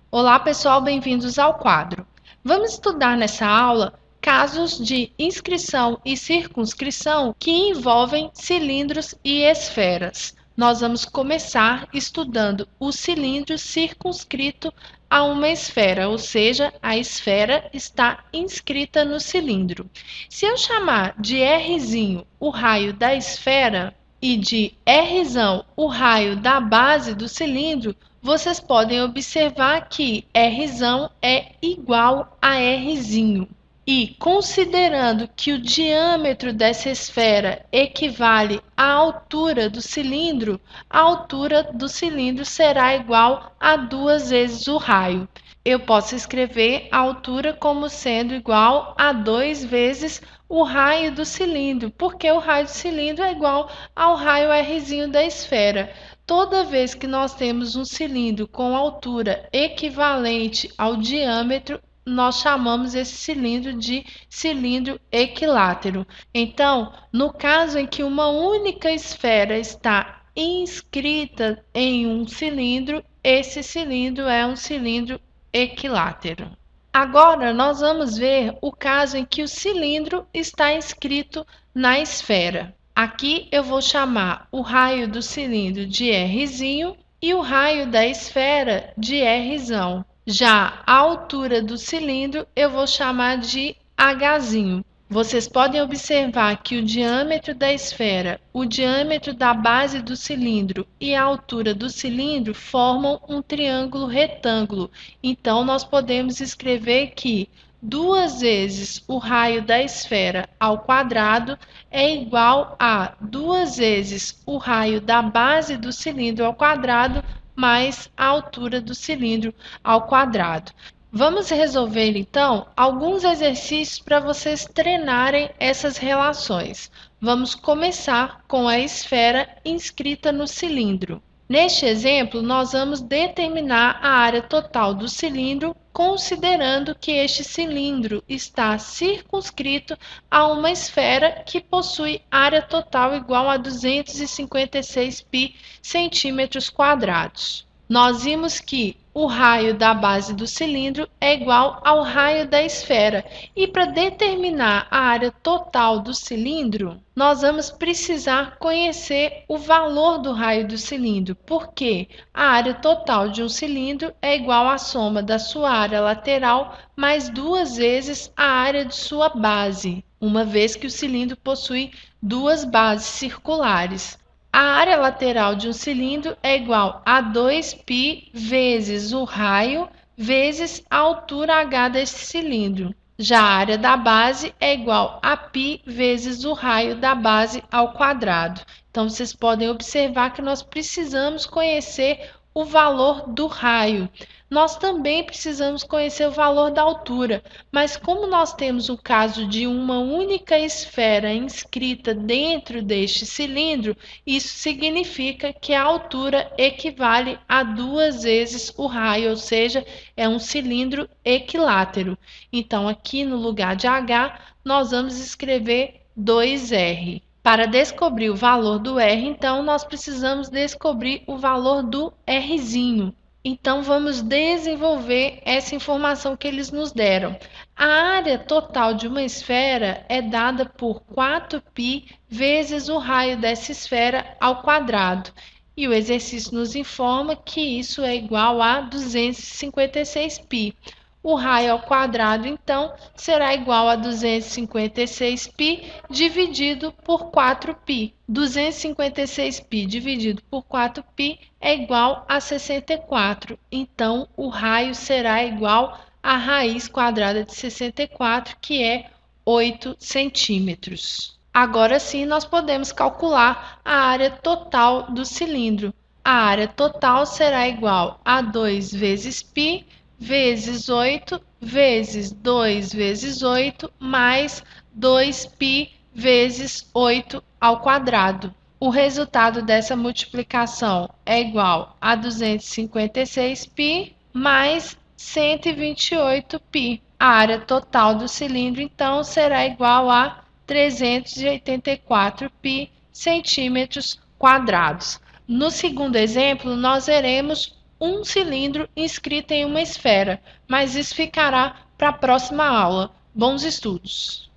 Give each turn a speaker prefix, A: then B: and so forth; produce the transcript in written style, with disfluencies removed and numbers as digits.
A: Olá, pessoal, bem-vindos ao quadro. Vamos estudar nessa aula casos de inscrição e circunscrição que envolvem cilindros e esferas. Nós vamos começar estudando o cilindro circunscrito a uma esfera, ou seja, a esfera está inscrita no cilindro. Se eu chamar de Rzinho o raio da esfera e de Rzão o raio da base do cilindro, vocês podem observar que Rzão é igual a Rzinho. E, considerando que o diâmetro dessa esfera equivale à altura do cilindro, a altura do cilindro será igual a 2 vezes o raio. Eu posso escrever a altura como sendo igual a 2 vezes o raio do cilindro, porque o raio do cilindro é igual ao raio Rzinho da esfera. Toda vez que nós temos um cilindro com altura equivalente ao diâmetro, nós chamamos esse cilindro de cilindro equilátero. Então, no caso em que uma única esfera está inscrita em um cilindro, esse cilindro é um cilindro equilátero. Agora, nós vamos ver o caso em que o cilindro está inscrito na esfera. Aqui eu vou chamar o raio do cilindro de Rzinho e o raio da esfera de Rzão. Já a altura do cilindro eu vou chamar de Hzinho. Vocês podem observar que o diâmetro da esfera, o diâmetro da base do cilindro e a altura do cilindro formam um triângulo retângulo. Então, nós podemos escrever que 2 vezes o raio da esfera ao quadrado é igual a 2 vezes o raio da base do cilindro ao quadrado mais a altura do cilindro ao quadrado. Vamos resolver, então, alguns exercícios para vocês treinarem essas relações. Vamos começar com a esfera inscrita no cilindro. Neste exemplo, nós vamos determinar a área total do cilindro, considerando que este cilindro está circunscrito a uma esfera que possui área total igual a 256 π centímetros quadrados. Nós vimos que o raio da base do cilindro é igual ao raio da esfera. E para determinar a área total do cilindro, nós vamos precisar conhecer o valor do raio do cilindro, porque a área total de um cilindro é igual à soma da sua área lateral mais 2 vezes a área de sua base, uma vez que o cilindro possui 2 bases circulares. A área lateral de um cilindro é igual a 2π vezes o raio vezes a altura h desse cilindro. Já a área da base é igual a π vezes o raio da base ao quadrado. Então, vocês podem observar que nós precisamos conhecer o valor do raio. Nós também precisamos conhecer o valor da altura, mas como nós temos o caso de uma única esfera inscrita dentro deste cilindro, isso significa que a altura equivale a 2 vezes o raio, ou seja, é um cilindro equilátero. Então, aqui no lugar de H, nós vamos escrever 2R. Para descobrir o valor do R, então, nós precisamos descobrir o valor do Rzinho. Então, vamos desenvolver essa informação que eles nos deram. A área total de uma esfera é dada por 4π vezes o raio dessa esfera ao quadrado. E o exercício nos informa que isso é igual a 256π. O raio ao quadrado, então, será igual a 256π dividido por 4π. 256π dividido por 4π é igual a 64. Então, o raio será igual à raiz quadrada de 64, que é 8 centímetros. Agora sim, nós podemos calcular a área total do cilindro. A área total será igual a 2 vezes π vezes 8 vezes 2 vezes 8 mais 2π vezes 8 ao quadrado. O resultado dessa multiplicação é igual a 256π mais 128π. A área total do cilindro, então, será igual a 384π centímetros quadrados. No segundo exemplo, nós veremos um cilindro inscrito em uma esfera, mas isso ficará para a próxima aula. Bons estudos!